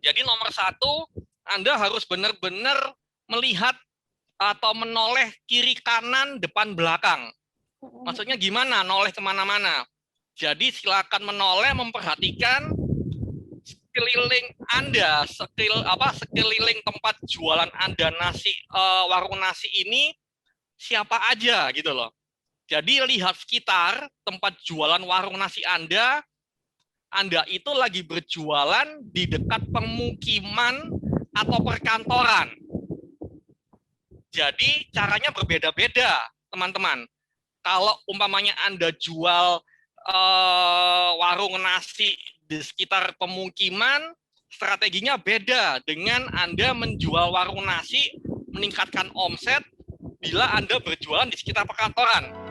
Jadi nomor satu, Anda harus benar-benar melihat atau menoleh kiri kanan depan belakang. Maksudnya gimana? Noleh kemana-mana. Jadi silakan menoleh, memperhatikan sekeliling Anda, sekeliling tempat jualan Anda warung nasi ini siapa aja gitu loh. Jadi lihat sekitar tempat jualan warung nasi Anda itu lagi berjualan di dekat pemukiman atau perkantoran. Jadi caranya berbeda-beda, teman-teman. Kalau umpamanya Anda jual warung nasi di sekitar pemukiman, strateginya beda dengan Anda menjual warung nasi meningkatkan omset bila Anda berjualan di sekitar perkantoran.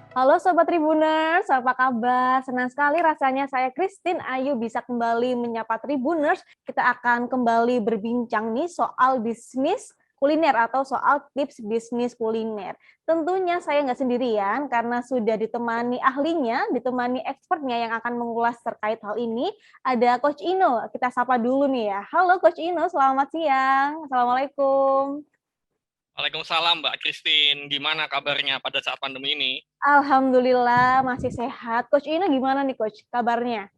Halo Sobat Tribuners, apa kabar? Senang sekali rasanya saya Christine Ayu bisa kembali menyapa Tribuners. Kita akan kembali berbincang nih soal bisnis kuliner atau soal tips bisnis kuliner. Tentunya saya nggak sendirian karena sudah ditemani ahlinya, ditemani expertnya yang akan mengulas terkait hal ini. Ada Coach Ino, kita sapa dulu nih ya. Halo Coach Ino, selamat siang. Assalamualaikum. Waalaikumsalam Mbak Christine, gimana kabarnya pada saat pandemi ini? Alhamdulillah masih sehat. Coach Ino gimana nih Coach kabarnya?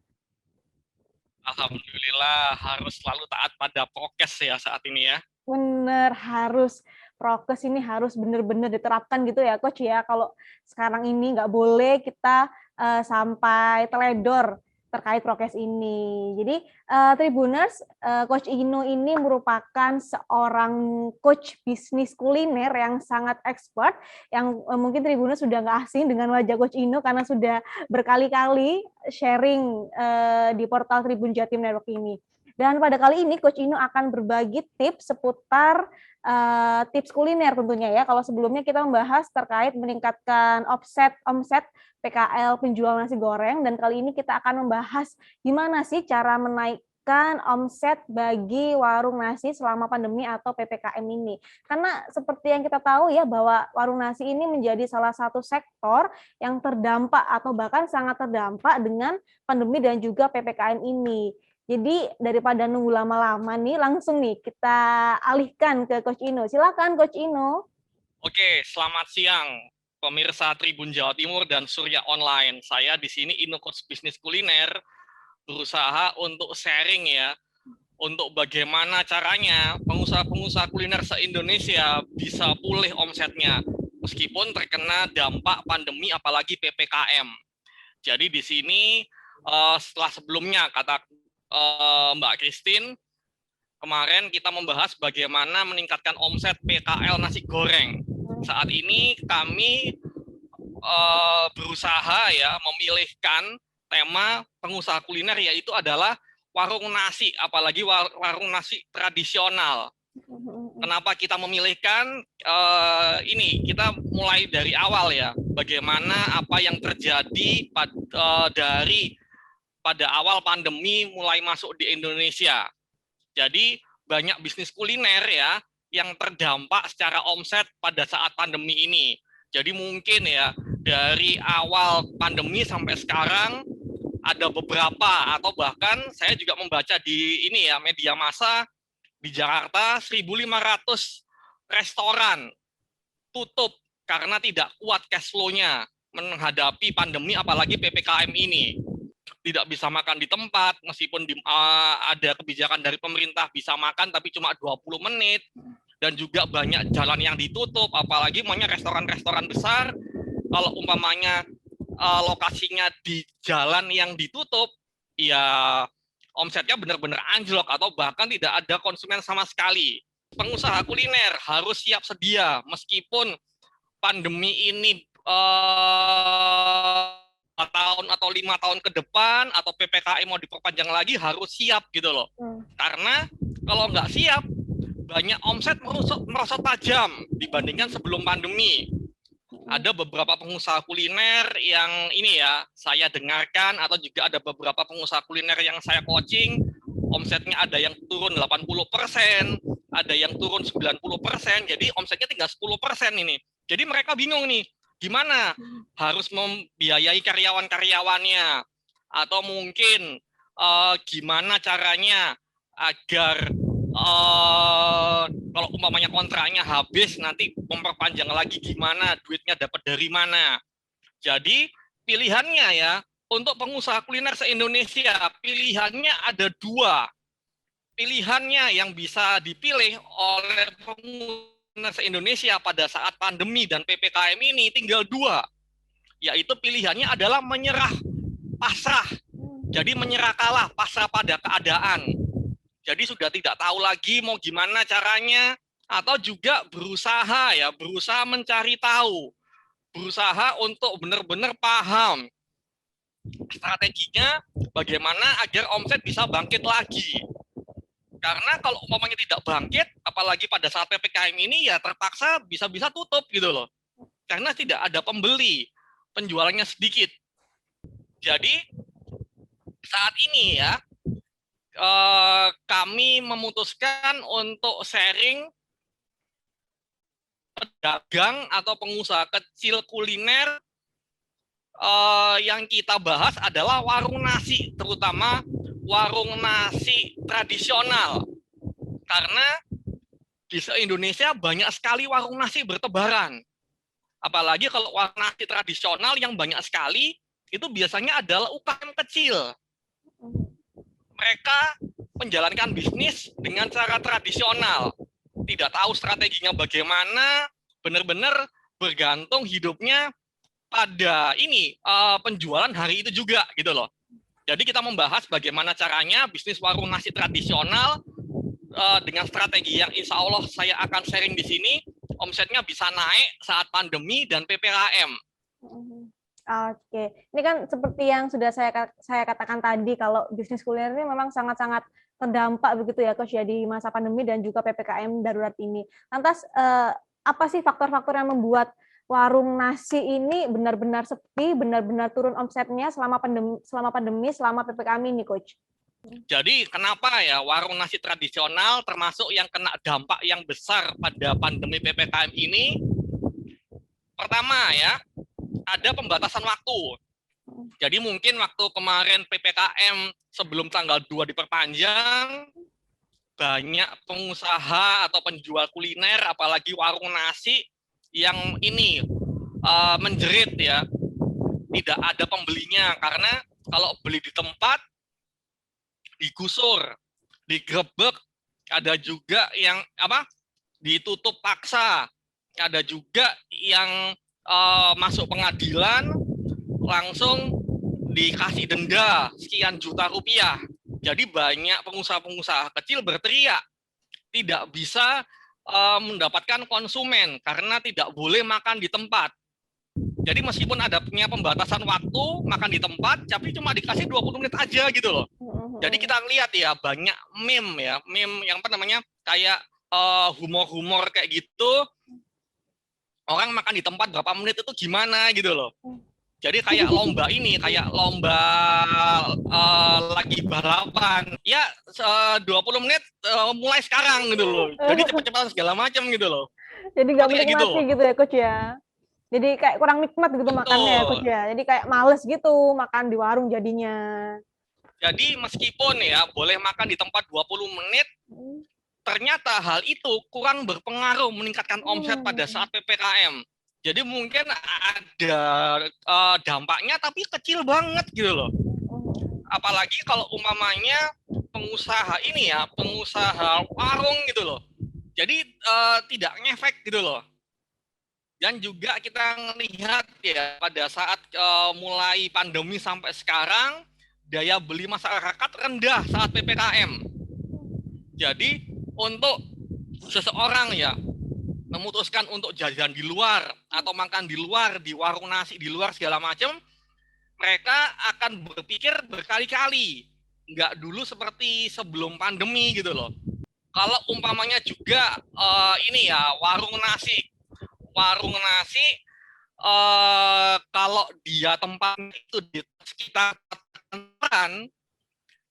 Alhamdulillah harus selalu taat pada prokes ya saat ini ya. Bener, harus prokes ini harus benar-benar diterapkan gitu ya Coach ya. Kalau sekarang ini nggak boleh kita sampai teledor terkait prokes ini. Jadi Tribuners, Coach Ino ini merupakan seorang coach bisnis kuliner yang sangat expert, yang mungkin Tribuners sudah nggak asing dengan wajah Coach Ino karena sudah berkali-kali sharing di portal Tribun Jatim Network ini. Dan pada kali ini Coach Ino akan berbagi tips seputar tips kuliner tentunya ya. Kalau sebelumnya kita membahas terkait meningkatkan omset PKL penjual nasi goreng, dan kali ini kita akan membahas gimana sih cara menaikkan omset bagi warung nasi selama pandemi atau PPKM ini. Karena seperti yang kita tahu ya bahwa warung nasi ini menjadi salah satu sektor yang terdampak atau bahkan sangat terdampak dengan pandemi dan juga PPKM ini. Jadi daripada nunggu lama-lama nih, langsung nih kita alihkan ke Coach Ino. Silakan Coach Ino. Oke, selamat siang pemirsa Tribun Jawa Timur dan Surya Online. Saya di sini Ino Coach Bisnis Kuliner berusaha untuk sharing ya, untuk bagaimana caranya pengusaha-pengusaha kuliner se-Indonesia bisa pulih omsetnya meskipun terkena dampak pandemi apalagi PPKM. Jadi di sini setelah sebelumnya kata Mbak Christine, kemarin kita membahas bagaimana meningkatkan omset PKL nasi goreng. Saat ini kami berusaha ya memilihkan tema pengusaha kuliner, yaitu adalah warung nasi, apalagi warung nasi tradisional. Kenapa kita memilihkan ini? Kita mulai dari awal ya, bagaimana apa yang terjadi pada awal pandemi mulai masuk di Indonesia. Jadi banyak bisnis kuliner ya yang terdampak secara omset pada saat pandemi ini. Jadi mungkin ya dari awal pandemi sampai sekarang ada beberapa, atau bahkan saya juga membaca di ini ya media massa di Jakarta 1.500 restoran tutup karena tidak kuat cash flow-nya menghadapi pandemi apalagi PPKM ini. Tidak bisa makan di tempat, meskipun ada kebijakan dari pemerintah bisa makan tapi cuma 20 menit, dan juga banyak jalan yang ditutup, apalagi restoran-restoran besar, kalau umpamanya lokasinya di jalan yang ditutup, ya omsetnya benar-benar anjlok atau bahkan tidak ada konsumen sama sekali. Pengusaha kuliner harus siap sedia, meskipun pandemi ini 4 tahun atau 5 tahun ke depan atau PPKM mau diperpanjang lagi, harus siap gitu loh. Karena kalau nggak siap, banyak omset merosot tajam dibandingkan sebelum pandemi. Ada beberapa pengusaha kuliner yang ini ya saya dengarkan, atau juga ada beberapa pengusaha kuliner yang saya coaching, omsetnya ada yang turun 80%, ada yang turun 90%, jadi omsetnya tinggal 10% ini. Jadi mereka bingung nih, gimana? Harus membiayai karyawan-karyawannya, atau mungkin gimana caranya agar kalau umpamanya kontraknya habis nanti memperpanjang lagi gimana, duitnya dapat dari mana. Jadi pilihannya ya untuk pengusaha kuliner se-Indonesia, pilihannya ada dua. Pilihannya yang bisa dipilih oleh pengusaha se-Indonesia pada saat pandemi dan PPKM ini tinggal dua, yaitu pilihannya adalah menyerah, pasrah. Jadi menyerah kalah, pasrah pada keadaan. Jadi sudah tidak tahu lagi mau gimana caranya, atau juga berusaha ya, berusaha mencari tahu, berusaha untuk benar-benar paham strateginya bagaimana agar omset bisa bangkit lagi. Karena kalau umpamanya tidak bangkit, apalagi pada saat PPKM ini ya terpaksa bisa-bisa tutup gitu loh. Karena tidak ada pembeli, penjualannya sedikit. Jadi saat ini ya kami memutuskan untuk sharing pedagang atau pengusaha kecil kuliner. Yang kita bahas adalah warung nasi, terutama warung nasi tradisional. Karena di Indonesia banyak sekali warung nasi bertebaran. Apalagi kalau warung nasi tradisional yang banyak sekali, itu biasanya adalah UKM kecil. Mereka menjalankan bisnis dengan cara tradisional. Tidak tahu strateginya bagaimana, benar-benar bergantung hidupnya pada ini penjualan hari itu juga gitu loh. Jadi kita membahas bagaimana caranya bisnis warung nasi tradisional dengan strategi yang insya Allah saya akan sharing di sini, omsetnya bisa naik saat pandemi dan PPKM. Oke, ini kan seperti yang sudah saya katakan tadi, kalau bisnis kuliner ini memang sangat-sangat terdampak begitu ya Coach ya di masa pandemi dan juga PPKM darurat ini. Lantas apa sih faktor-faktor yang membuat warung nasi ini benar-benar sepi, benar-benar turun omsetnya selama pandemi, selama PPKM ini, Coach? Jadi kenapa ya warung nasi tradisional termasuk yang kena dampak yang besar pada pandemi PPKM ini? Pertama ya, ada pembatasan waktu. Jadi mungkin waktu kemarin PPKM sebelum tanggal 2 diperpanjang, banyak pengusaha atau penjual kuliner, apalagi warung nasi, yang ini menjerit ya, tidak ada pembelinya karena kalau beli di tempat digusur, digerebek, ada juga yang ditutup paksa, ada juga yang masuk pengadilan langsung dikasih denda sekian juta rupiah. Jadi banyak pengusaha-pengusaha kecil berteriak tidak bisa mendapatkan konsumen karena tidak boleh makan di tempat. Jadi meskipun ada punya pembatasan waktu makan di tempat, tapi cuma dikasih 20 menit aja gitu loh. Jadi kita lihat ya banyak meme yang kayak humor-humor kayak gitu. Orang makan di tempat berapa menit itu gimana gitu loh. Jadi kayak lomba lagi balapan. Ya 20 menit mulai sekarang gitu loh. Jadi cepet-cepetan segala macam gitu loh. Jadi nggak menikmati gitu ya Coach ya. Jadi kayak kurang nikmat gitu makannya ya Coach ya. Jadi kayak males gitu makan di warung jadinya. Jadi meskipun ya boleh makan di tempat 20 menit, ternyata hal itu kurang berpengaruh meningkatkan omset pada saat PPKM. Jadi mungkin ada dampaknya tapi kecil banget gitu loh. Apalagi kalau umpamanya pengusaha ini ya, pengusaha warung gitu loh. Jadi tidak ngefek gitu loh. Dan juga kita melihat ya pada saat mulai pandemi sampai sekarang, daya beli masyarakat rendah saat PPKM. Jadi untuk seseorang ya memutuskan untuk jajan di luar atau makan di luar, di warung nasi di luar segala macam, mereka akan berpikir berkali-kali, nggak dulu seperti sebelum pandemi gitu loh. Kalau umpamanya juga ini ya warung nasi kalau dia tempatnya itu di sekitar kantoran,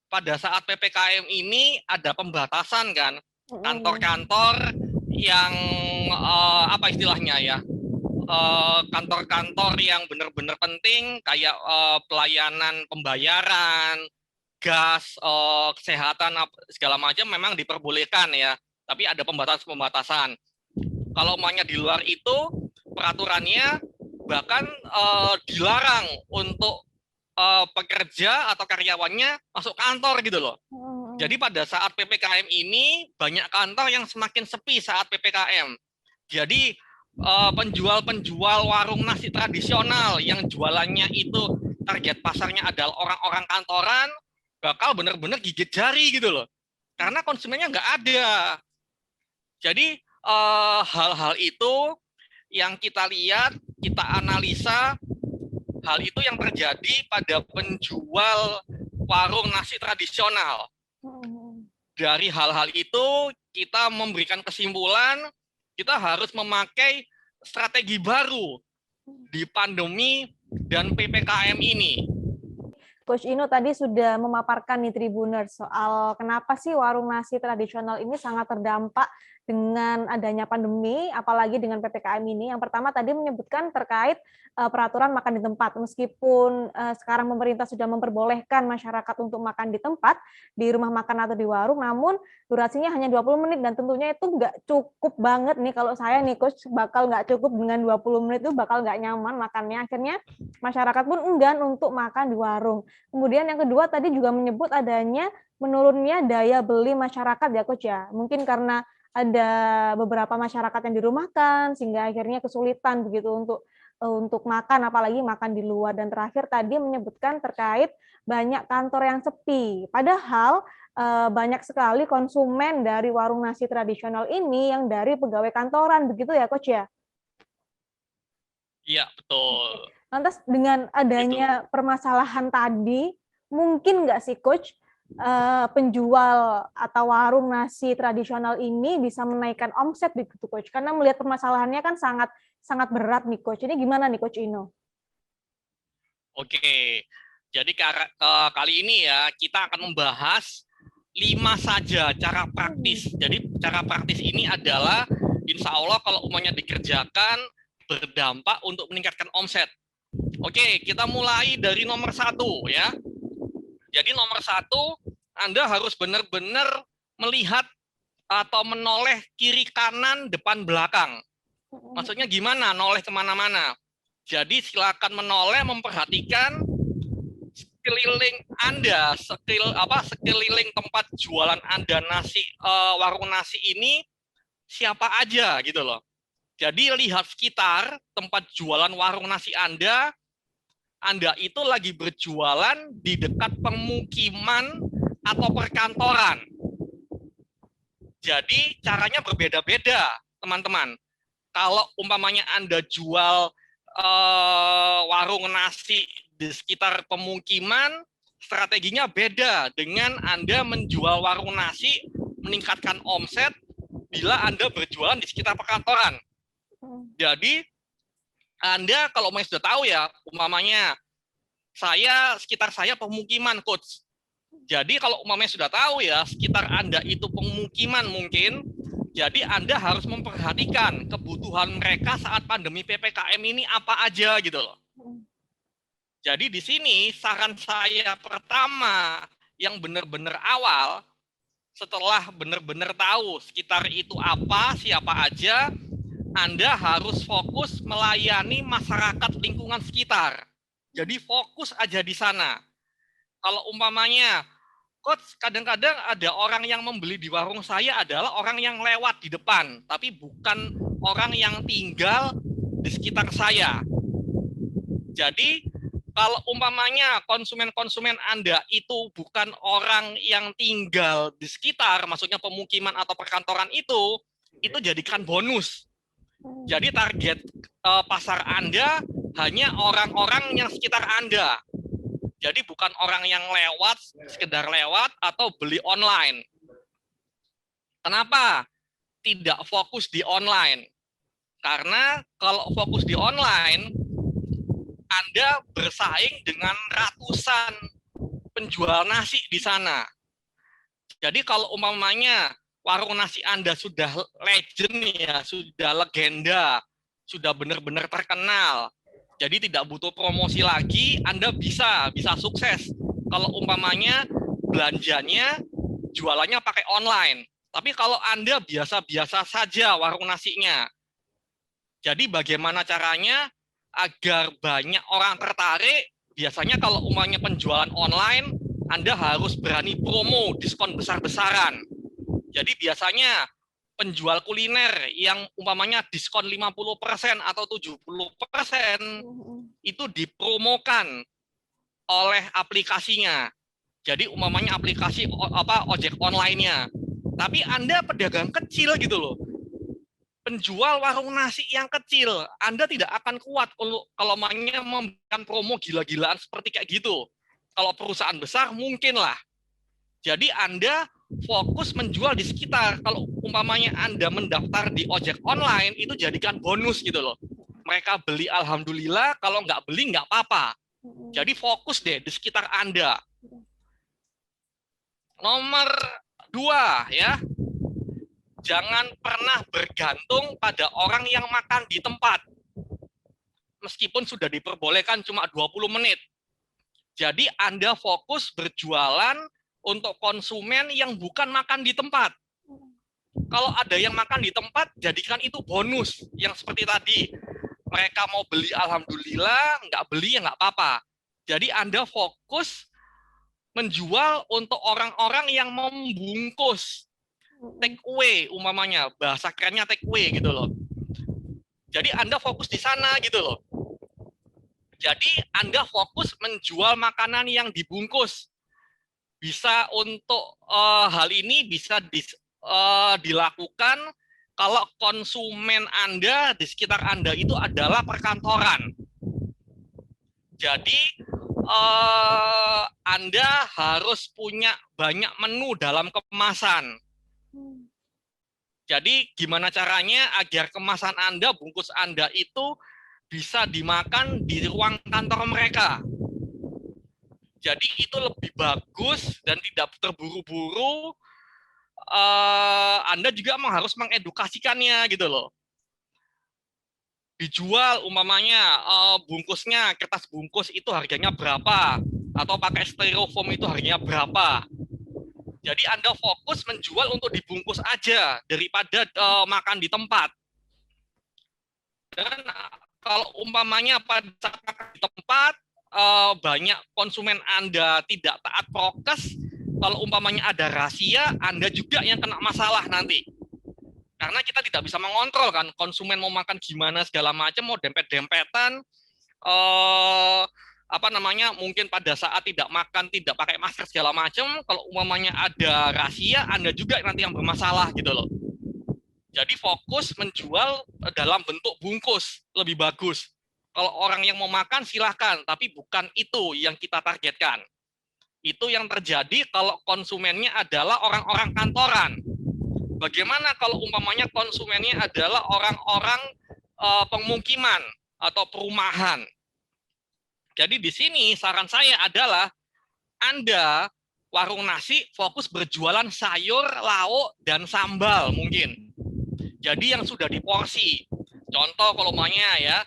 pada saat PPKM ini ada pembatasan kan, kantor-kantor yang apa istilahnya ya, kantor-kantor yang benar-benar penting kayak pelayanan pembayaran, gas, kesehatan segala macam memang diperbolehkan ya, tapi ada pembatasan-pembatasan. Kalau umpamanya di luar itu peraturannya bahkan dilarang untuk pekerja atau karyawannya masuk kantor gitu loh. Jadi pada saat PPKM ini banyak kantor yang semakin sepi saat PPKM. Jadi penjual-penjual warung nasi tradisional yang jualannya itu target pasarnya adalah orang-orang kantoran bakal benar-benar gigit jari gitu loh. Karena konsumennya nggak ada. Jadi hal-hal itu yang kita lihat, kita analisa, hal itu yang terjadi pada penjual warung nasi tradisional. Dari hal-hal itu kita memberikan kesimpulan kita harus memakai strategi baru di pandemi dan PPKM ini. Coach Ino tadi sudah memaparkan nih Tribuners soal kenapa sih warung nasi tradisional ini sangat terdampak dengan adanya pandemi, apalagi dengan PPKM ini. Yang pertama tadi menyebutkan terkait peraturan makan di tempat. Meskipun sekarang pemerintah sudah memperbolehkan masyarakat untuk makan di tempat, di rumah makan atau di warung, namun durasinya hanya 20 menit dan tentunya itu nggak cukup banget nih. Kalau saya nih Coach bakal nggak cukup dengan 20 menit itu bakal nggak nyaman makannya. Akhirnya masyarakat pun enggan untuk makan di warung. Kemudian yang kedua tadi juga menyebut adanya menurunnya daya beli masyarakat ya Coach ya. Mungkin karena ada beberapa masyarakat yang dirumahkan sehingga akhirnya kesulitan begitu untuk makan, apalagi makan di luar. Dan terakhir tadi menyebutkan terkait banyak kantor yang sepi. Padahal banyak sekali konsumen dari warung nasi tradisional ini yang dari pegawai kantoran, begitu ya Coach ya? Iya, betul. Lantas dengan adanya permasalahan tadi, mungkin nggak sih Coach, penjual atau warung nasi tradisional ini bisa menaikkan omset begitu Coach? Karena melihat permasalahannya kan sangat sangat berat nih Coach. Ini gimana nih Coach Ino? Oke, jadi kali ini ya kita akan membahas 5 saja cara praktis. Jadi cara praktis ini adalah insya Allah kalau umumnya dikerjakan berdampak untuk meningkatkan omset. Oke, kita mulai dari nomor 1 ya. Jadi nomor 1, Anda harus benar-benar melihat atau menoleh kiri kanan depan belakang. Maksudnya gimana? Noleh kemana-mana. Jadi silakan menoleh memperhatikan sekeliling Anda, sekeliling tempat jualan Anda warung nasi ini siapa aja gitu loh. Jadi lihat sekitar tempat jualan warung nasi Anda itu lagi berjualan di dekat pemukiman atau perkantoran. Jadi caranya berbeda-beda, teman-teman. Kalau umpamanya Anda jual warung nasi di sekitar pemukiman, strateginya beda dengan Anda menjual warung nasi meningkatkan omset bila Anda berjualan di sekitar perkantoran. Jadi Anda kalau sudah tahu ya, umpamanya sekitar saya pemukiman Coach. Jadi kalau umpamanya sudah tahu ya, sekitar Anda itu pemukiman mungkin, jadi Anda harus memperhatikan kebutuhan mereka saat pandemi PPKM ini apa aja gitu loh. Jadi di sini saran saya pertama yang benar-benar awal, setelah benar-benar tahu sekitar itu apa, siapa aja, Anda harus fokus melayani masyarakat lingkungan sekitar. Jadi fokus aja di sana. Kalau umpamanya, Coach, kadang-kadang ada orang yang membeli di warung saya adalah orang yang lewat di depan, tapi bukan orang yang tinggal di sekitar saya. Jadi, kalau umpamanya konsumen-konsumen Anda itu bukan orang yang tinggal di sekitar, maksudnya pemukiman atau perkantoran itu jadikan bonus. Jadi target pasar Anda hanya orang-orang yang sekitar Anda. Jadi bukan orang yang lewat, sekedar lewat atau beli online. Kenapa tidak fokus di online? Karena kalau fokus di online, Anda bersaing dengan ratusan penjual nasi di sana. Jadi kalau umpamanya warung nasi Anda sudah legend ya, sudah legenda, sudah benar-benar terkenal. Jadi tidak butuh promosi lagi, Anda bisa sukses. Kalau umpamanya belanjanya, jualannya pakai online. Tapi kalau Anda biasa-biasa saja warung nasinya, jadi bagaimana caranya agar banyak orang tertarik? Biasanya kalau umpamanya penjualan online, Anda harus berani promo, diskon besar-besaran. Jadi biasanya penjual kuliner yang umpamanya diskon 50% atau 70% itu dipromokan oleh aplikasinya. Jadi umpamanya aplikasi ojek online-nya. Tapi Anda pedagang kecil gitu loh. Penjual warung nasi yang kecil, Anda tidak akan kuat kalau mainnya memberikan promo gila-gilaan seperti kayak gitu. Kalau perusahaan besar mungkin lah. Jadi Anda fokus menjual di sekitar. Kalau umpamanya Anda mendaftar di ojek online, itu jadikan bonus gitu loh. Mereka beli alhamdulillah, kalau nggak beli nggak apa-apa. Jadi fokus deh di sekitar Anda. Nomor 2 ya, jangan pernah bergantung pada orang yang makan di tempat. Meskipun sudah diperbolehkan cuma 20 menit. Jadi Anda fokus berjualan untuk konsumen yang bukan makan di tempat. Kalau ada yang makan di tempat, jadikan itu bonus. Yang seperti tadi, mereka mau beli alhamdulillah, nggak beli ya nggak apa-apa. Jadi Anda fokus menjual untuk orang-orang yang membungkus. Take away umpamanya, bahasa kerennya take away gitu loh. Jadi Anda fokus di sana gitu loh. Jadi Anda fokus menjual makanan yang dibungkus. Bisa untuk hal ini bisa dilakukan kalau konsumen Anda di sekitar Anda itu adalah perkantoran. Jadi Anda harus punya banyak menu dalam kemasan. Jadi gimana caranya agar kemasan Anda, bungkus Anda itu bisa dimakan di ruang kantor mereka. Jadi itu lebih bagus dan tidak terburu-buru. Anda juga harus mengedukasikannya gitu loh. Dijual umpamanya bungkusnya, kertas bungkus itu harganya berapa, atau pakai styrofoam itu harganya berapa. Jadi Anda fokus menjual untuk dibungkus aja daripada makan di tempat. Dan kalau umpamanya pada saat makan di tempat banyak konsumen Anda tidak taat prokes, kalau umpamanya ada rahasia, Anda juga yang kena masalah nanti. Karena kita tidak bisa mengontrol kan konsumen mau makan gimana segala macam, mau dempet-dempetan, mungkin pada saat tidak makan tidak pakai masker segala macam. Kalau umpamanya ada rahasia, Anda juga nanti yang bermasalah gitu loh. Jadi fokus menjual dalam bentuk bungkus lebih bagus. Kalau orang yang mau makan silahkan, tapi bukan itu yang kita targetkan. Itu yang terjadi kalau konsumennya adalah orang-orang kantoran. Bagaimana kalau umpamanya konsumennya adalah orang-orang pemukiman atau perumahan? Jadi di sini saran saya adalah Anda warung nasi fokus berjualan sayur, lauk, dan sambal mungkin. Jadi yang sudah diporsi. Contoh kalau umpamanya ya,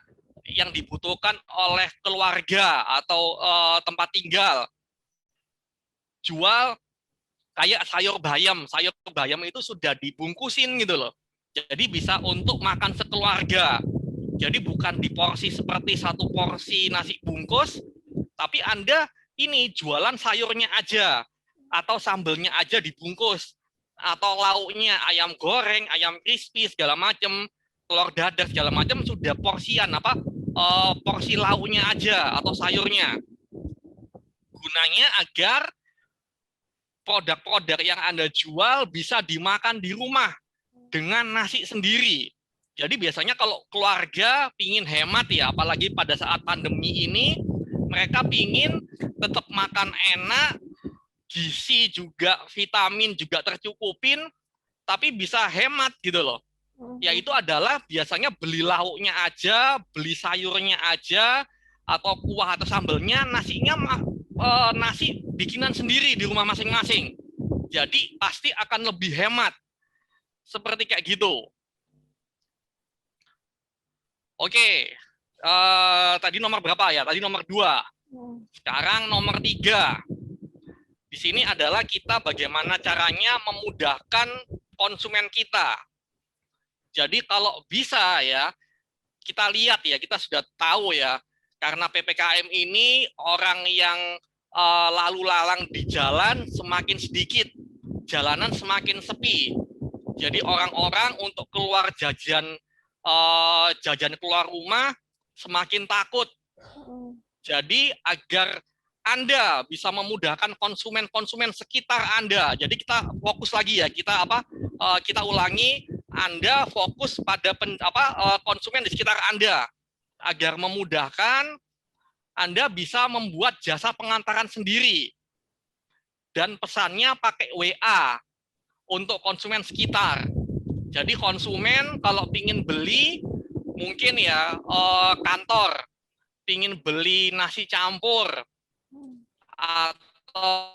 yang dibutuhkan oleh keluarga atau tempat tinggal. Jual kayak sayur bayam itu sudah dibungkusin gitu loh. Jadi bisa untuk makan sekeluarga. Jadi bukan diporsi seperti satu porsi nasi bungkus, tapi Anda ini jualan sayurnya aja, atau sambelnya aja dibungkus, atau lauknya ayam goreng, ayam crispy segala macam, telur dadar segala macam sudah porsian porsi lauknya aja atau sayurnya. Gunanya agar produk-produk yang Anda jual bisa dimakan di rumah dengan nasi sendiri. Jadi biasanya kalau keluarga pingin hemat ya, apalagi pada saat pandemi ini, mereka pingin tetap makan enak, gizi juga, vitamin juga tercukupin, tapi bisa hemat gitu loh. Yaitu adalah biasanya beli lauknya aja, beli sayurnya aja, atau kuah atau sambelnya, nasinya nasi bikinan sendiri di rumah masing-masing. Jadi pasti akan lebih hemat. Seperti kayak gitu. Oke, tadi nomor berapa ya? Tadi nomor 2. Sekarang nomor 3. Di sini adalah kita bagaimana caranya memudahkan konsumen kita. Jadi kalau bisa ya, kita lihat ya, kita sudah tahu ya, karena PPKM ini orang yang lalu lalang di jalan semakin sedikit, jalanan semakin sepi. Jadi orang-orang untuk keluar jajan keluar rumah semakin takut. Jadi agar Anda bisa memudahkan konsumen-konsumen sekitar Anda. Jadi kita fokus lagi ya, kita ulangi, Anda fokus pada konsumen di sekitar Anda agar memudahkan Anda bisa membuat jasa pengantaran sendiri dan pesannya pakai WA untuk konsumen sekitar. Jadi konsumen kalau ingin beli mungkin ya kantor ingin beli nasi campur atau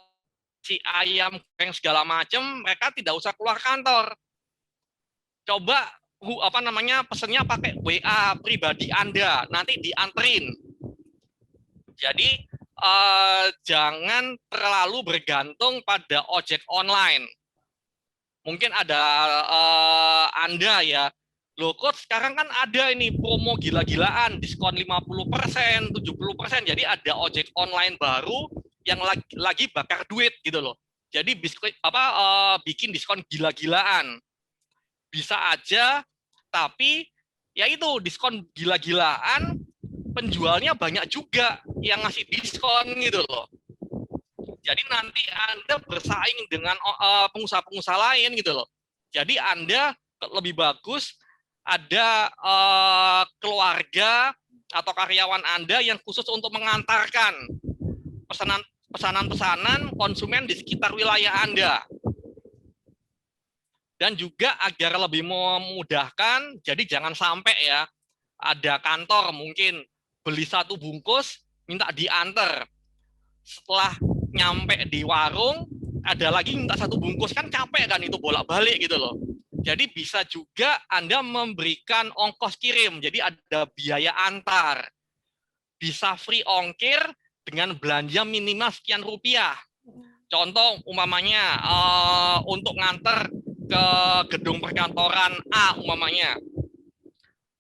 si ayam goreng segala macam, mereka tidak usah keluar kantor. Coba pesennya pakai WA pribadi Anda, nanti dianterin. Jadi jangan terlalu bergantung pada ojek online. Mungkin ada Anda ya, loh kok sekarang kan ada ini promo gila-gilaan, diskon 50%, 70%. Jadi ada ojek online baru yang lagi bakar duit gitu loh. Jadi bikin diskon gila-gilaan. Bisa aja, tapi ya itu diskon gila-gilaan, penjualnya banyak juga yang ngasih diskon gitu loh. Jadi nanti Anda bersaing dengan pengusaha-pengusaha lain gitu loh. Jadi Anda lebih bagus ada keluarga atau karyawan Anda yang khusus untuk mengantarkan pesanan-pesanan konsumen di sekitar wilayah Anda. Dan juga agar lebih memudahkan, jadi jangan sampai ya, ada kantor mungkin beli 1 bungkus, minta diantar. Setelah nyampe di warung, ada lagi minta 1 bungkus, kan capek kan itu bolak-balik gitu loh. Jadi bisa juga Anda memberikan ongkos kirim, jadi ada biaya antar. Bisa free ongkir dengan belanja minimal sekian rupiah. Contoh umpamanya untuk nganter ke gedung perkantoran A umpamanya.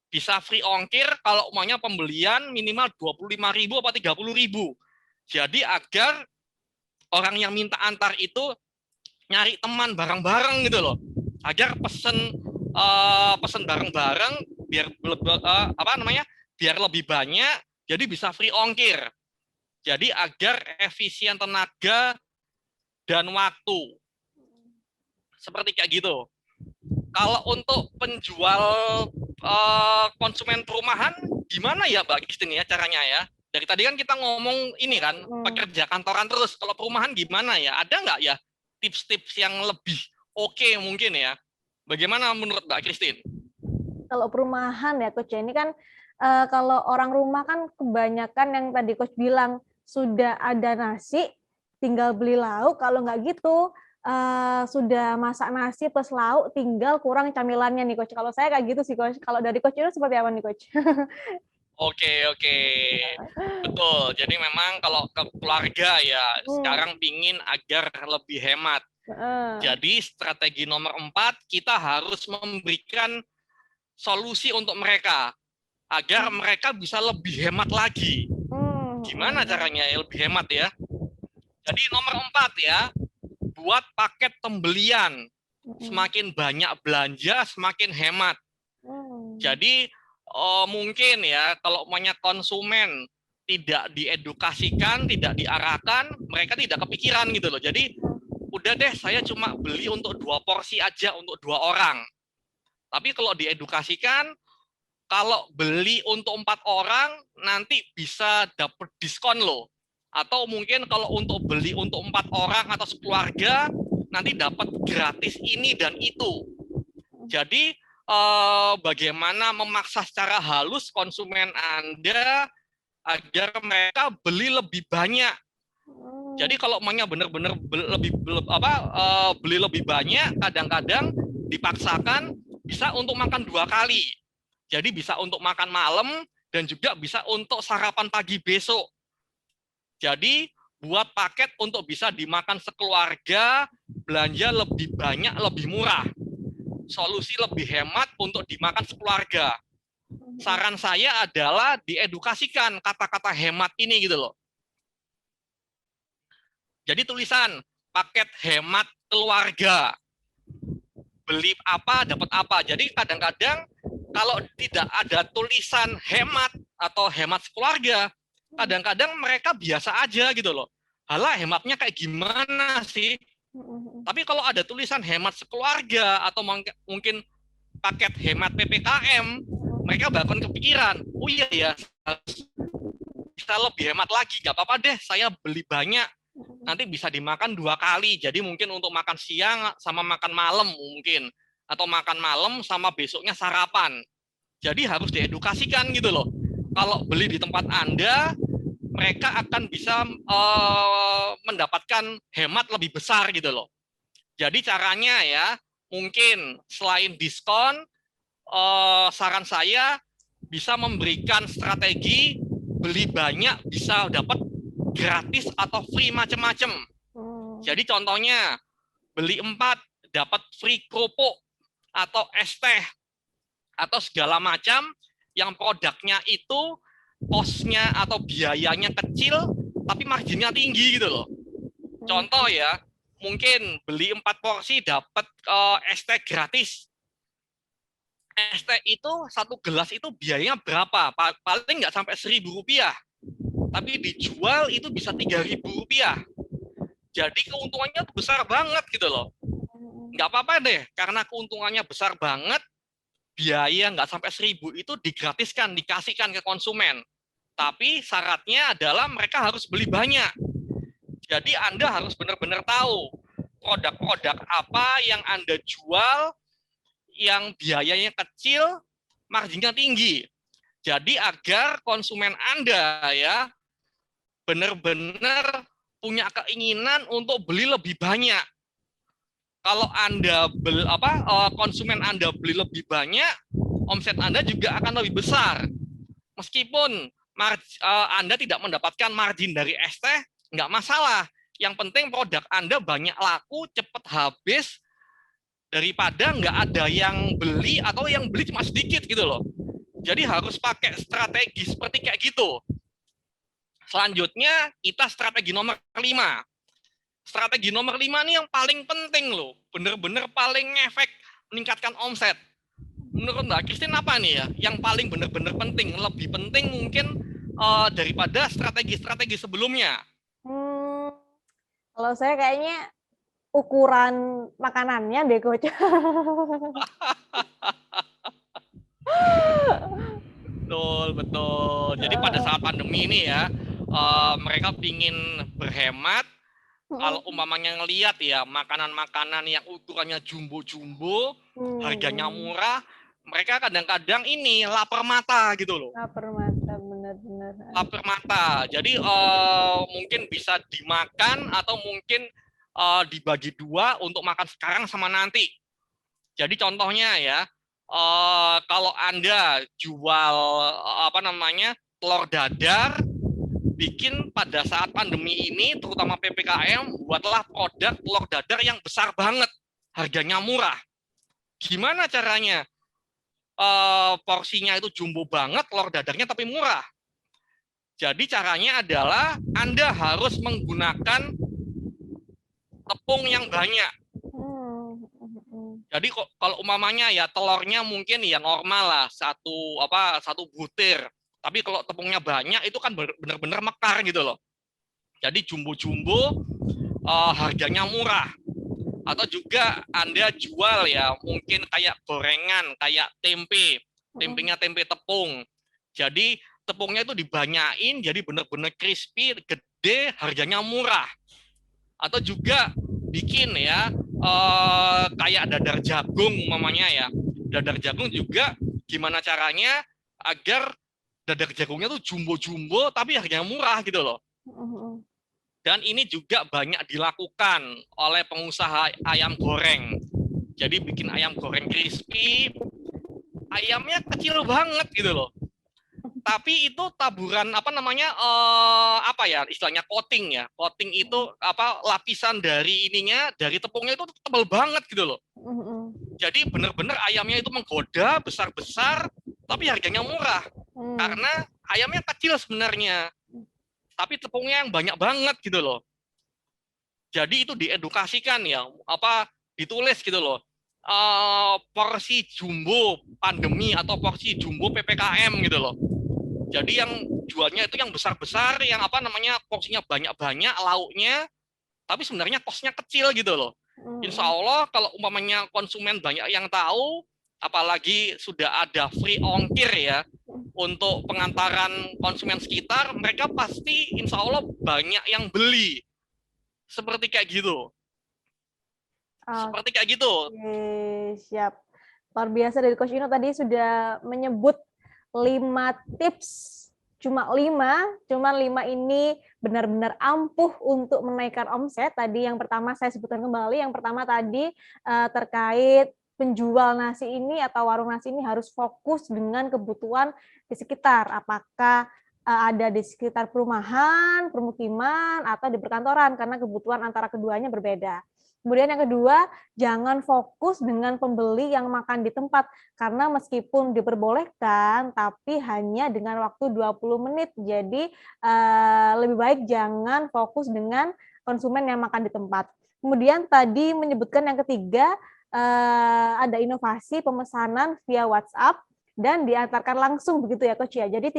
Bisa free ongkir kalau umpamanya pembelian minimal 25.000 atau 30.000. Jadi agar orang yang minta antar itu nyari teman bareng-bareng gitu loh. Agar pesen bareng-bareng biar biar lebih banyak, jadi bisa free ongkir. Jadi agar efisien tenaga dan waktu. Seperti kayak gitu. Kalau untuk penjual konsumen perumahan gimana ya Mbak Christine ya caranya ya? Dari tadi kan kita ngomong ini kan pekerja kantoran terus. Kalau perumahan gimana ya? Ada nggak ya tips-tips yang lebih oke mungkin ya? Bagaimana menurut Mbak Christine? Kalau perumahan ya Coach, ini kan kalau orang rumah kan kebanyakan yang tadi Coach bilang sudah ada nasi, tinggal beli lauk. Kalau nggak gitu, sudah masak nasi plus lauk, tinggal kurang camilannya nih Coach. Kalau saya kayak gitu sih Coach. Kalau dari Coach itu seperti apa nih Coach? Oke. Betul. Jadi memang kalau ke keluarga ya sekarang pingin agar lebih hemat. Jadi strategi nomor 4, kita harus memberikan solusi untuk mereka agar mereka bisa lebih hemat lagi. Gimana caranya lebih hemat ya? Jadi nomor 4 ya, buat paket pembelian. Semakin banyak belanja, semakin hemat. Jadi mungkin ya kalau banyak konsumen tidak diedukasikan, tidak diarahkan, mereka tidak kepikiran gitu loh. Jadi udah deh saya cuma beli untuk 2 porsi aja untuk 2 orang. Tapi kalau diedukasikan, kalau beli untuk 4 orang nanti bisa dapat diskon loh. Atau mungkin kalau untuk beli untuk 4 orang atau sekeluarga nanti dapat gratis ini dan itu. Jadi bagaimana memaksa secara halus konsumen Anda agar mereka beli lebih banyak. Jadi kalau maunya benar-benar beli lebih banyak, kadang-kadang dipaksakan bisa untuk makan 2 kali. Jadi bisa untuk makan malam dan juga bisa untuk sarapan pagi besok. Jadi buat paket untuk bisa dimakan sekeluarga, belanja lebih banyak, lebih murah. Solusi lebih hemat untuk dimakan sekeluarga. Saran saya adalah diedukasikan kata-kata hemat ini gitu loh. Jadi tulisan paket hemat keluarga. Beli apa dapat apa. Jadi kadang-kadang kalau tidak ada tulisan hemat atau hemat sekeluarga, kadang-kadang mereka biasa aja gitu loh. Halah, hematnya kayak gimana sih? Tapi kalau ada tulisan hemat sekeluarga atau mungkin paket hemat PPKM, mereka bahkan kepikiran, oh iya ya, bisa lebih hemat lagi, nggak apa-apa deh, saya beli banyak, nanti bisa dimakan 2 kali, jadi mungkin untuk makan siang sama makan malam mungkin, atau makan malam sama besoknya sarapan. Jadi harus diedukasikan gitu loh. Kalau beli di tempat Anda, mereka akan bisa mendapatkan hemat lebih besar gitu loh. Jadi caranya ya, mungkin selain diskon, saran saya bisa memberikan strategi beli banyak bisa dapat gratis atau free macam-macam. Jadi contohnya beli 4 dapat free kerupuk atau es teh atau segala macam yang produknya itu cost-nya atau biayanya kecil tapi marginnya tinggi gitu loh. Contoh ya, mungkin beli 4 porsi dapat es teh gratis. Es teh itu 1 gelas itu biayanya berapa? Paling nggak sampai Rp1.000. Tapi dijual itu bisa Rp3.000. Jadi keuntungannya besar banget gitu loh. Nggak apa-apa deh, karena keuntungannya besar banget, biaya nggak sampai 1.000 itu digratiskan, dikasihkan ke konsumen. Tapi syaratnya adalah mereka harus beli banyak. Jadi Anda harus benar-benar tahu produk-produk apa yang Anda jual yang biayanya kecil, marginnya tinggi. Jadi agar konsumen Anda ya benar-benar punya keinginan untuk beli lebih banyak. Kalau Anda konsumen Anda beli lebih banyak, omset Anda juga akan lebih besar. Meskipun Anda tidak mendapatkan margin dari es teh, nggak masalah. Yang penting produk Anda banyak laku, cepat habis, daripada nggak ada yang beli atau yang beli cuma sedikit gitu loh. Jadi harus pakai strategi seperti kayak gitu. Selanjutnya kita strategi nomor 5. Strategi nomor 5 ini yang paling penting loh, bener-bener paling efek meningkatkan omset. Menurut Mbak Christine apa nih ya yang paling bener-bener penting, lebih penting mungkin daripada strategi-strategi sebelumnya? Kalau saya kayaknya ukuran makanannya deh, Coach. Betul, betul. Jadi pada saat pandemi ini ya, mereka pingin berhemat. Kalau umpamanya ngelihat ya makanan-makanan yang ukurannya jumbo-jumbo, harganya murah, mereka kadang-kadang ini lapar mata gitu loh. Lapar mata, benar-benar. Lapar mata. Jadi mungkin bisa dimakan atau mungkin dibagi 2 untuk makan sekarang sama nanti. Jadi contohnya ya, kalau Anda jual telur dadar, bikin pada saat pandemi ini, terutama PPKM, buatlah produk telur dadar yang besar banget, harganya murah. Gimana caranya? Porsinya itu jumbo banget, telur dadarnya tapi murah. Jadi caranya adalah Anda harus menggunakan tepung yang banyak. Jadi kalau umpamanya ya telurnya mungkin ya normal lah, satu butir. Tapi kalau tepungnya banyak itu kan benar-benar mekar gitu loh. Jadi jumbo-jumbo harganya murah. Atau juga Anda jual ya mungkin kayak gorengan, kayak tempe. Tempenya tempe tepung. Jadi tepungnya itu dibanyain jadi benar-benar crispy, gede, harganya murah. Atau juga bikin ya kayak dadar jagung umpamanya ya. Dadar jagung juga gimana caranya agar dadar jagungnya tuh jumbo-jumbo tapi harganya murah gitu loh. Dan ini juga banyak dilakukan oleh pengusaha ayam goreng. Jadi bikin ayam goreng crispy, ayamnya kecil banget gitu loh. Tapi itu taburan apa namanya apa ya istilahnya coating ya. Coating itu apa lapisan dari ininya dari tepungnya itu tebal banget gitu loh. Jadi benar-benar ayamnya itu menggoda besar-besar tapi harganya murah. Karena ayamnya kecil sebenarnya. Tapi tepungnya yang banyak banget gitu loh. Jadi itu diedukasikan ya, apa ditulis gitu loh. Porsi jumbo pandemi atau porsi jumbo PPKM gitu loh. Jadi yang jualnya itu yang besar-besar, yang apa namanya porsinya banyak-banyak, lauknya, tapi sebenarnya kosnya kecil gitu loh. Insya Allah kalau umpamanya konsumen banyak yang tahu, apalagi sudah ada free ongkir ya untuk pengantaran konsumen sekitar, mereka pasti insya Allah banyak yang beli. Seperti kayak gitu. Seperti kayak gitu. Siap. Luar biasa dari Coach Ino tadi sudah menyebut 5 tips. Cuma 5 ini benar-benar ampuh untuk menaikkan omset. Tadi yang pertama saya sebutkan kembali, yang pertama tadi terkait penjual nasi ini atau warung nasi ini harus fokus dengan kebutuhan di sekitar. Apakah ada di sekitar perumahan, permukiman, atau di perkantoran, karena kebutuhan antara keduanya berbeda. Kemudian yang kedua, jangan fokus dengan pembeli yang makan di tempat, karena meskipun diperbolehkan, tapi hanya dengan waktu 20 menit. Jadi lebih baik jangan fokus dengan konsumen yang makan di tempat. Kemudian tadi menyebutkan yang ketiga, ada inovasi pemesanan via WhatsApp dan diantarkan langsung begitu ya Coach ya. Jadi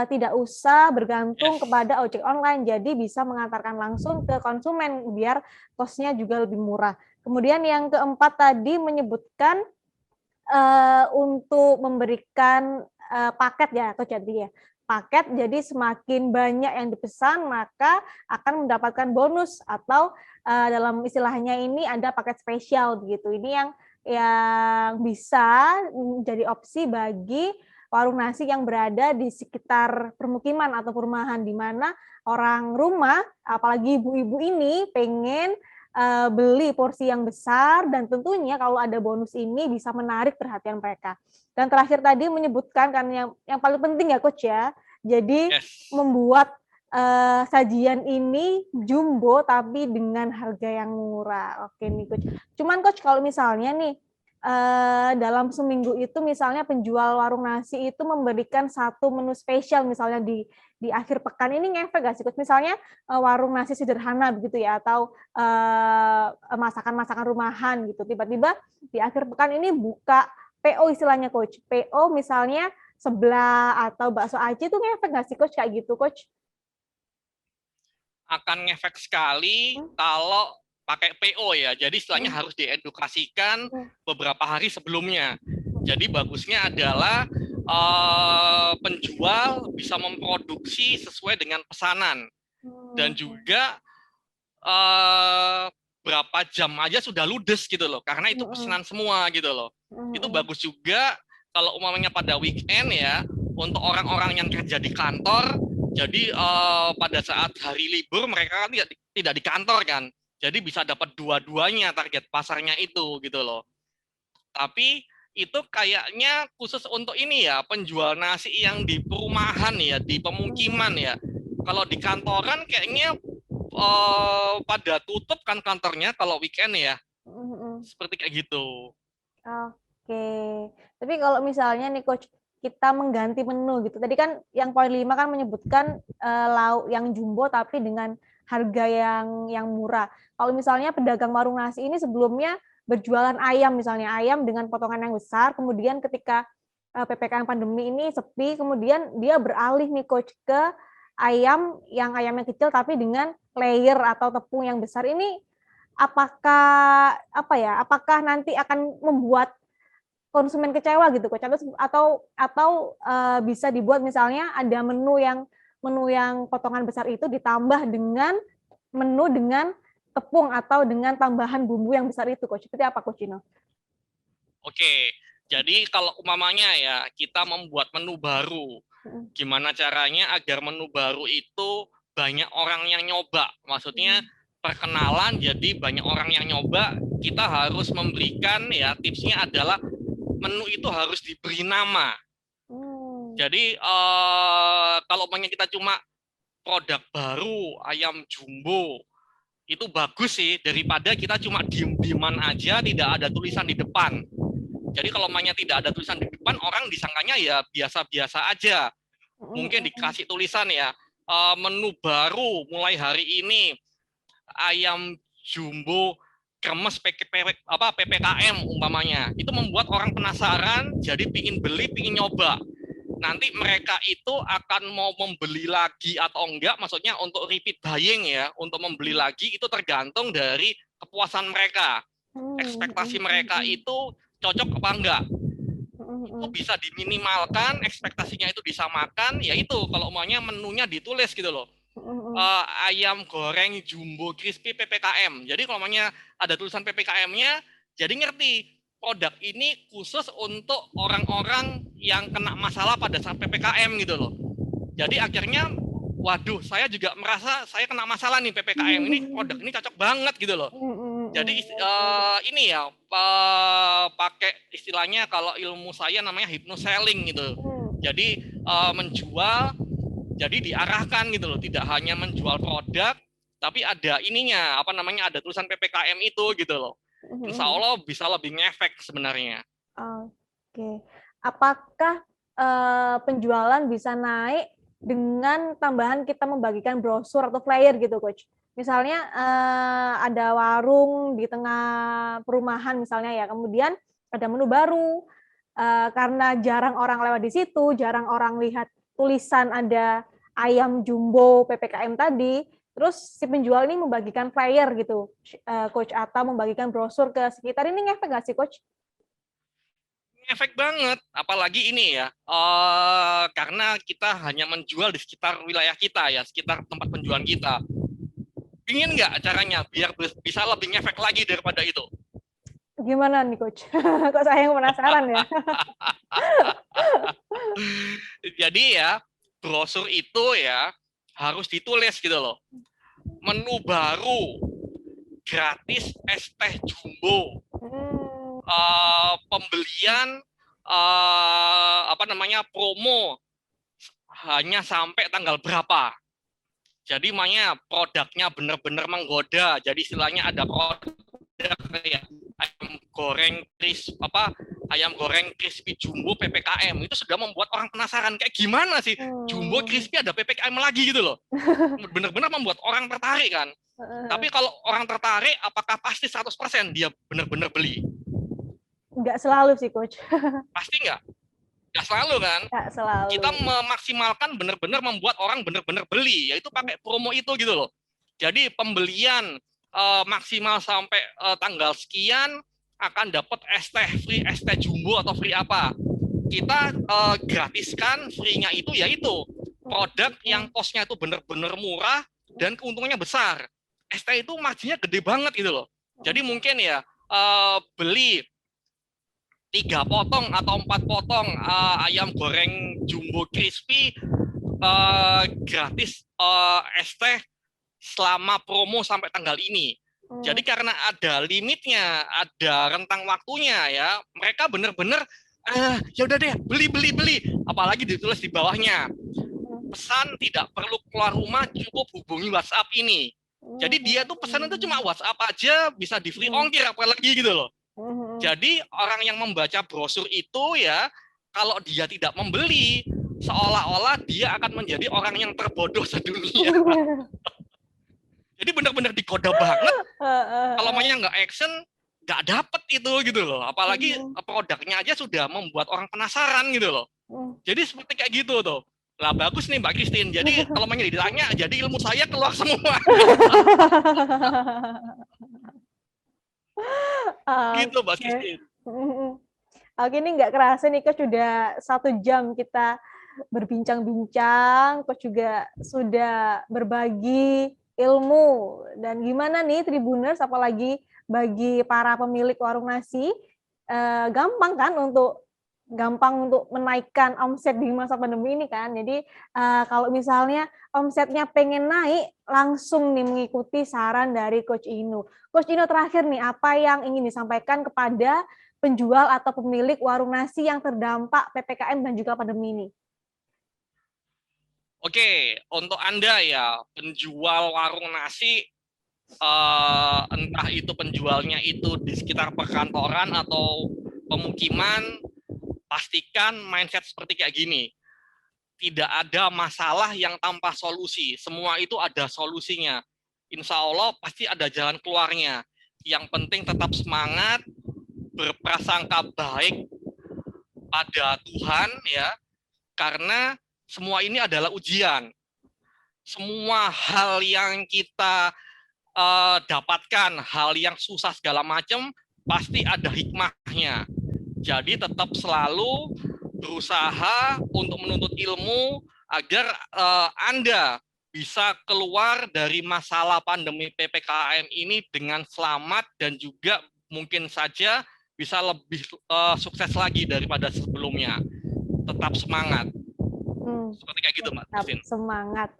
tidak usah bergantung kepada ojek online, jadi bisa mengantarkan langsung ke konsumen biar kosnya juga lebih murah. Kemudian yang keempat tadi menyebutkan untuk memberikan paket ya Coach ya. Paket, jadi semakin banyak yang dipesan maka akan mendapatkan bonus atau dalam istilahnya ini ada paket spesial begitu. Ini yang bisa menjadi opsi bagi warung nasi yang berada di sekitar permukiman atau perumahan, di mana orang rumah, apalagi ibu-ibu ini pengen beli porsi yang besar, dan tentunya kalau ada bonus ini bisa menarik perhatian mereka. Dan terakhir tadi menyebutkan kan yang paling penting ya Coach ya, jadi membuat sajian ini jumbo tapi dengan harga yang murah. Oke nih Coach. Cuman Coach kalau misalnya nih dalam seminggu itu misalnya penjual warung nasi itu memberikan satu menu spesial misalnya di akhir pekan, ini ngefek gak sih Coach? Misalnya warung nasi sederhana begitu ya, atau masakan-masakan rumahan gitu, tiba-tiba di akhir pekan ini buka PO istilahnya Coach, PO misalnya sebelah atau bakso aci, itu ngefek gak sih Coach kayak gitu Coach? Akan ngefek sekali kalau pakai PO ya. Jadi istilahnya harus diedukasikan beberapa hari sebelumnya. Jadi bagusnya adalah penjual bisa memproduksi sesuai dengan pesanan. Dan juga berapa jam aja sudah ludes gitu loh. Karena itu pesanan semua gitu loh. Itu bagus juga kalau umpamanya pada weekend ya, untuk orang-orang yang kerja di kantor. Jadi pada saat hari libur mereka kan tidak di kantor kan. Jadi bisa dapat dua-duanya target pasarnya itu gitu loh. Tapi itu kayaknya khusus untuk ini ya, penjual nasi yang di perumahan ya, di pemukiman ya. Kalau di kantoran kayaknya pada tutup kan kantornya kalau weekend ya. Seperti kayak gitu. Oke. Tapi kalau misalnya nih Coach, kita mengganti menu gitu. Tadi kan yang poin 5 kan menyebutkan lauk yang jumbo tapi dengan harga yang murah. Kalau misalnya pedagang warung nasi ini sebelumnya berjualan ayam, misalnya ayam dengan potongan yang besar, kemudian ketika PPKM pandemi ini sepi, kemudian dia beralih nih Coach ke ayam yang ayamnya kecil tapi dengan layer atau tepung yang besar. Ini apakah nanti akan membuat konsumen kecewa gitu Coach, atau bisa dibuat misalnya ada menu yang potongan besar itu ditambah dengan menu dengan tepung atau dengan tambahan bumbu yang besar itu Coach. Seperti apa Coach Ino? Oke, jadi kalau umpamanya ya kita membuat menu baru, gimana caranya agar menu baru itu banyak orang yang nyoba? Maksudnya perkenalan, jadi banyak orang yang nyoba. Kita harus memberikan ya tipsnya adalah menu itu harus diberi nama. Jadi kalau kita cuma produk baru ayam jumbo, itu bagus sih daripada kita cuma diem-dieman aja tidak ada tulisan di depan. Jadi kalau tidak ada tulisan di depan, orang disangkanya ya biasa-biasa aja. Mungkin dikasih tulisan ya, menu baru mulai hari ini ayam jumbo kremes PPKM umpamanya. Itu membuat orang penasaran, jadi pingin beli, pingin nyoba. Nanti mereka itu akan mau membeli lagi atau enggak, maksudnya untuk repeat buying ya, untuk membeli lagi itu tergantung dari kepuasan mereka. Ekspektasi mereka itu cocok apa enggak. Itu bisa diminimalkan, ekspektasinya itu disamakan, yaitu kalau maunya menunya ditulis gitu loh. Ayam goreng jumbo crispy PPKM. Jadi kalau maunya ada tulisan PPKM-nya, jadi ngerti produk ini khusus untuk orang-orang yang kena masalah pada saat PPKM gitu loh. Jadi akhirnya, waduh, saya juga merasa saya kena masalah nih PPKM ini, produk ini cocok banget gitu loh. Jadi ini ya pakai istilahnya kalau ilmu saya namanya hypnoselling gitu. Jadi menjual, jadi diarahkan gitu loh, tidak hanya menjual produk, tapi ada ininya ada tulisan PPKM itu gitu loh. Insya Allah bisa lebih ngefek sebenarnya. Oke. Apakah penjualan bisa naik dengan tambahan kita membagikan brosur atau flyer gitu, Coach? Misalnya ada warung di tengah perumahan misalnya ya, kemudian ada menu baru, karena jarang orang lewat di situ, jarang orang lihat tulisan ada ayam jumbo PPKM tadi, terus si penjual ini membagikan flyer gitu, Coach, atau membagikan brosur ke sekitar, ini ngefek nggak sih, Coach? Efek banget, apalagi ini ya, karena kita hanya menjual di sekitar wilayah kita ya, sekitar tempat penjualan kita. Ingin nggak caranya biar bisa lebih ngefek lagi daripada itu? Gimana nih, Coach? Kok saya yang penasaran ya? Jadi ya, brosur itu ya harus ditulis gitu loh. Menu baru, gratis es teh jumbo. Pembelian promo hanya sampai tanggal berapa. Jadi produknya benar-benar menggoda. Jadi istilahnya ada produk kayak ayam goreng crispy jumbo PPKM, itu sudah membuat orang penasaran kayak gimana sih jumbo crispy ada PPKM lagi gitu loh. Benar-benar membuat orang tertarik kan. Tapi kalau orang tertarik, apakah pasti 100% dia benar-benar beli? Nggak selalu sih, Coach. Pasti nggak selalu kan. Nggak selalu. Kita memaksimalkan benar-benar membuat orang benar-benar beli, yaitu pakai promo itu gitu loh. Jadi pembelian maksimal sampai tanggal sekian akan dapat free es teh jumbo atau free apa. Kita gratiskan, free-nya itu yaitu produk yang cost-nya itu benar-benar murah dan keuntungannya besar. Es teh itu marginnya gede banget gitu loh. Jadi mungkin ya beli 3 potong atau 4 potong ayam goreng jumbo crispy gratis es teh selama promo sampai tanggal ini. Jadi karena ada limitnya, ada rentang waktunya ya, mereka benar-benar ya udah deh beli. Apalagi ditulis di bawahnya, pesan tidak perlu keluar rumah, cukup hubungi WhatsApp ini. Jadi dia tuh pesan itu cuma WhatsApp aja, bisa di free ongkir apalagi gitu loh. Jadi orang yang membaca brosur itu ya, kalau dia tidak membeli, seolah-olah dia akan menjadi orang yang terbodoh sedunia. Jadi benar-benar digoda banget. Kalau mainnya nggak action, nggak dapet itu gitu loh. Apalagi produknya aja sudah membuat orang penasaran gitu loh. Jadi seperti kayak gitu tuh. Lah bagus nih Mbak Christine. Jadi kalau mainnya ditanya, jadi ilmu saya keluar semua. Gitu Mbak Christine. Oke, ini nggak kerasa nih Coach, sudah 1 jam kita berbincang-bincang. Coach juga sudah berbagi ilmu. Dan gimana nih Tribuners, apalagi bagi para pemilik warung nasi, gampang kan untuk menaikkan omset di masa pandemi ini kan. Jadi kalau misalnya omsetnya pengen naik, langsung nih mengikuti saran dari Coach Inu. Coach Inu, terakhir nih, apa yang ingin disampaikan kepada penjual atau pemilik warung nasi yang terdampak PPKM dan juga pandemi ini? Oke, untuk Anda ya, penjual warung nasi, entah itu penjualnya itu di sekitar perkantoran atau pemukiman, pastikan mindset seperti kayak gini. Tidak ada masalah yang tanpa solusi. Semua itu ada solusinya. Insya Allah pasti ada jalan keluarnya. Yang penting tetap semangat, berprasangka baik pada Tuhan ya, karena semua ini adalah ujian. Semua hal yang kita dapatkan, hal yang susah segala macam, pasti ada hikmahnya. Jadi tetap selalu berusaha untuk menuntut ilmu agar Anda bisa keluar dari masalah pandemi PPKM ini dengan selamat dan juga mungkin saja bisa lebih sukses lagi daripada sebelumnya. Tetap semangat. Seperti kayak gitu, Mbak Justin.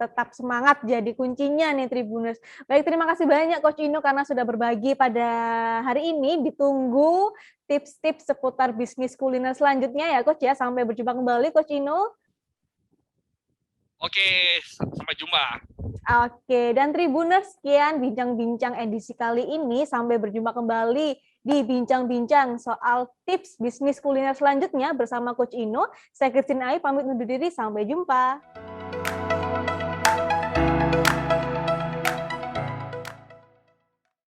Tetap semangat jadi kuncinya nih Tribuners. Baik, terima kasih banyak Coach Inu karena sudah berbagi pada hari ini. Ditunggu tips-tips seputar bisnis kuliner selanjutnya ya Coach ya. Sampai berjumpa kembali Coach Inu. Oke, sampai jumpa. Oke, dan Tribuners, sekian bincang-bincang edisi kali ini. Sampai berjumpa kembali di bincang-bincang soal tips bisnis kuliner selanjutnya bersama Coach Ino. Saya Christine Ai, pamit undur diri. Sampai jumpa.